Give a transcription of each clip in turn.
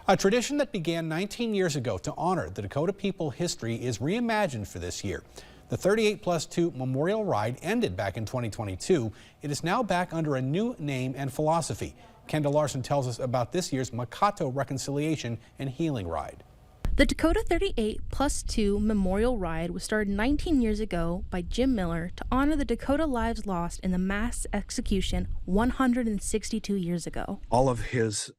A tradition that began 19 years ago to honor the Dakota people history is reimagined for this year. The 38+2 Memorial Ride ended back in 2022. It is now back under a new name and philosophy. Kendall Larson tells us about this year's Makato Reconciliation and Healing Ride. The Dakota 38+2 Memorial Ride was started 19 years ago by Jim Miller to honor the Dakota lives lost in the mass execution 162 years ago. All of his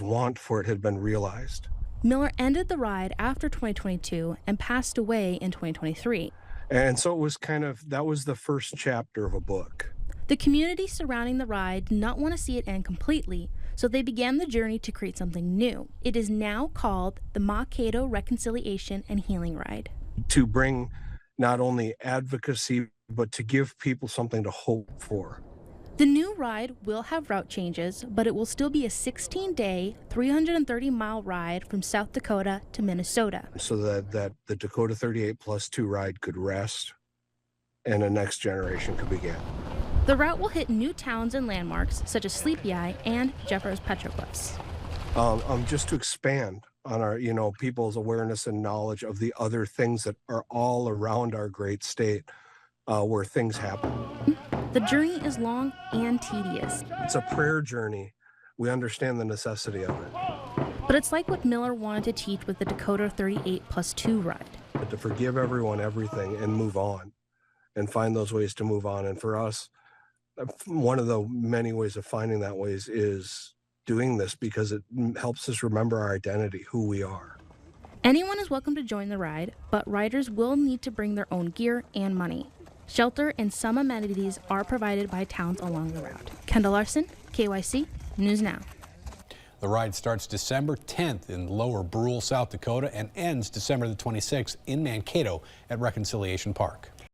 want for it had been realized. Miller ended the ride after 2022 and passed away in 2023. And so it was that was the first chapter of a book. The community surrounding the ride did not want to see it end completely, so they began the journey to create something new. It is now called the Makato Reconciliation and Healing Ride. To bring not only advocacy, but to give people something to hope for. The new ride will have route changes, but it will still be a 16-day, 330-mile ride from South Dakota to Minnesota. So that the Dakota 38+2 ride could rest and a next generation could begin. The route will hit new towns and landmarks such as Sleepy Eye and Jeffers Petroglyphs. Just to expand on our, people's awareness and knowledge of the other things that are all around our great state where things happen. The journey is long and tedious. It's a prayer journey. We understand the necessity of it. But it's like what Miller wanted to teach with the Dakota 38+2 ride. But to forgive everyone everything and move on and find those ways to move on. And for us, one of the many ways of finding that ways is doing this because it helps us remember our identity, who we are. Anyone is welcome to join the ride, but riders will need to bring their own gear and money. Shelter and some amenities are provided by towns along the route. Kendall Larson, KYC News Now. The ride starts December 10th in Lower Brule, South Dakota, and ends December the 26th in Mankato at Reconciliation Park.